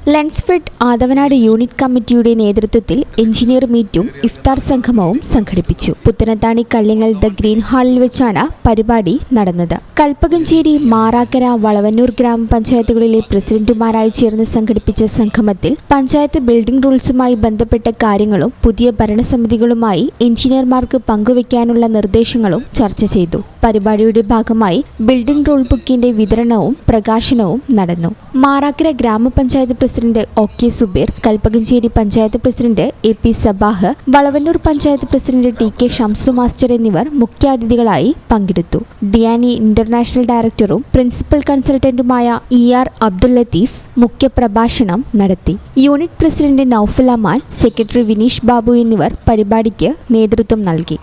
Lensfed Athavanad unit കമ്മിറ്റിയുടെ നേതൃത്വത്തിൽ engineer മീറ്റും ഇഫ്താർ സംഗമവും സംഘടിപ്പിച്ചു. പുത്തനത്താണി കല്ലിങ്ങൽ ദ ഗ്രീൻ ഹാളിൽ വെച്ചാണ് പരിപാടി നടന്നത്. കൽപ്പകഞ്ചേരി, മാറാക്കര, വളവന്നൂർ ഗ്രാമപഞ്ചായത്തുകളിലെ പ്രസിഡന്റുമാരായി ചേർന്ന് സംഘടിപ്പിച്ച സംഗമത്തിൽ പഞ്ചായത്ത് ബിൽഡിംഗ് റൂൾസുമായി ബന്ധപ്പെട്ട കാര്യങ്ങളും പുതിയ ഭരണസമിതികളുമായി എഞ്ചിനീയർമാർക്ക് പങ്കുവയ്ക്കാനുള്ള നിർദ്ദേശങ്ങളും ചർച്ച ചെയ്തു. പരിപാടിയുടെ ഭാഗമായി ബിൽഡിംഗ് റൂൾ ബുക്കിന്റെ വിതരണവും പ്രകാശനവും നടന്നു. മാറാക്കര ഗ്രാമപഞ്ചായത്ത് president O K. Subeer, Kalpakanchery panchayat president A P. Sabah, Valavannur panchayat president T K. Shamsu master എന്നിവർ മുഖ്യാതിഥികളായി പങ്കെടുത്തു. ഡിയാനി ഇന്റർനാഷണൽ ഡയറക്ടറും പ്രിൻസിപ്പൽ കൺസൾട്ടന്റുമായ ഇ.ആർ. അബ്ദുൽ ലത്തീഫ് മുഖ്യപ്രഭാഷണം നടത്തി. Unit president Noufal Aman, secretary Vineesh Babu എന്നിവർ പരിപാടിക്ക് നേതൃത്വം നൽകി.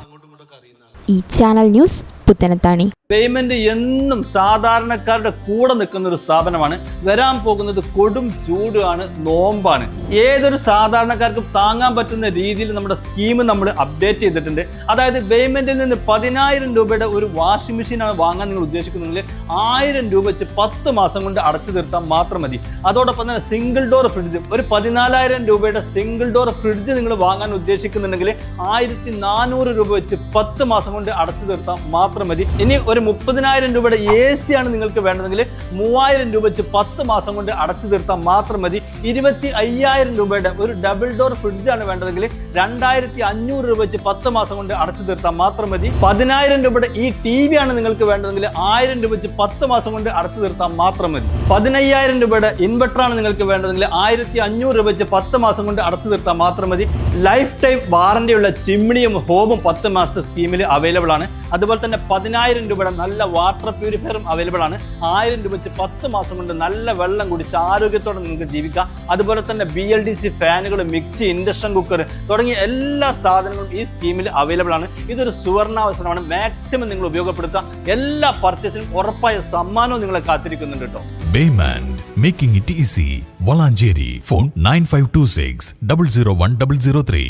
ഈ ചാനൽ ന്യൂസ് പുത്തനത്താണി. പേയ്മെന്റ് എന്നും സാധാരണക്കാരുടെ കൂടെ നിൽക്കുന്ന ഒരു സ്ഥാപനമാണ്. വരാൻ പോകുന്നത് കൊടും ചൂടാണ്, നോമ്പാണ്. ഏതൊരു സാധാരണക്കാർക്കും താങ്ങാൻ പറ്റുന്ന രീതിയിൽ നമ്മുടെ സ്കീം നമ്മൾ അപ്ഡേറ്റ് ചെയ്തിട്ടുണ്ട്. അതായത് പേയ്മെന്റിൽ നിന്ന് 10,000 രൂപയുടെ ഒരു വാഷിംഗ് മെഷീനാണ് വാങ്ങാൻ നിങ്ങൾ ഉദ്ദേശിക്കുന്നെങ്കിൽ 1000 രൂപ വെച്ച് 10 മാസം കൊണ്ട് അടച്ചു തീർത്താൽ മാത്രം മതി. അതോടൊപ്പം തന്നെ സിംഗിൾ ഡോർ ഫ്രിഡ്ജ്, ഒരു 14,000 രൂപയുടെ സിംഗിൾ ഡോർ ഫ്രിഡ്ജ് നിങ്ങൾ വാങ്ങാൻ ഉദ്ദേശിക്കുന്നുണ്ടെങ്കിൽ 1,400 രൂപ വെച്ച് 10 മാസം കൊണ്ട് അടച്ചു തീർത്താൽ മാത്രം മതി. ഇനി ഒരു 30,000 രൂപയുടെ AC ആണ് നിങ്ങൾക്ക് വേണ്ടതെങ്കിൽ 3,000 രൂപ വെച്ച് 10 മാസം കൊണ്ട് അടച്ചു തീർത്താൽ മാത്രം മതി. 25,000 രൂപയുടെ ഒരു ഡബിൾ ഡോർ ഫ്രിഡ്ജ് ആണ് വേണ്ടതെങ്കിൽ 2,500 രൂപ വെച്ച് 10 മാസം കൊണ്ട് അടച്ചു തീർത്താൽ മാത്രം മതി. 10,000 രൂപയുടെ ഈ TV ആണ് നിങ്ങൾക്ക് വേണ്ടതെങ്കിൽ 1,000 രൂപ വെച്ച് 10 മാസം കൊണ്ട് അടച്ചു തീർത്താൽ മാത്രം മതി. 15,000 രൂപയുടെ ഇൻവെർട്ടർ ആണ് നിങ്ങൾക്ക് വേണ്ടതെങ്കിൽ 1,500 രൂപ വെച്ച് 10 മാസം കൊണ്ട് അടച്ചു തീർത്താൽ മാത്രം മതി. ലൈഫ് ടൈം വാറന്റിയുള്ള ചിമ്മിണിയും ഹോമും 10 മാസത്തെ സ്കീമിൽ അവൈലബിൾ ആണ്. അതുപോലെ തന്നെ 10,000 രൂപയുടെ നല്ല വാട്ടർ പ്യൂരിഫയറും അവൈലബിൾ ആണ്. 1,000 രൂപ വെച്ച് 10 മാസം കൊണ്ട് നല്ല വെള്ളം കുടിച്ച് ആരോഗ്യത്തോടെ നിങ്ങൾക്ക് ജീവിക്കാം. അതുപോലെ തന്നെ BLDC ഫാനുകൾ, മിക്സി, ഇൻഡക്ഷൻ കുക്കർ തുടങ്ങിയ എല്ലാ സാധനങ്ങളും ഈ സ്കീമിൽ അവൈലബിൾ ആണ്. ഇതൊരു സുവർണാവസരമാണ്. മാക്സിമം നിങ്ങൾ ഉപയോഗപ്പെടുത്തുക. എല്ലാ പർച്ചേസിനും ഉറപ്പായ സമ്മാനവും നിങ്ങളെ കാത്തിരിക്കുന്നുണ്ട് കേട്ടോ. Baymand, making it easy. Valanjeri, phone 9526 001 003.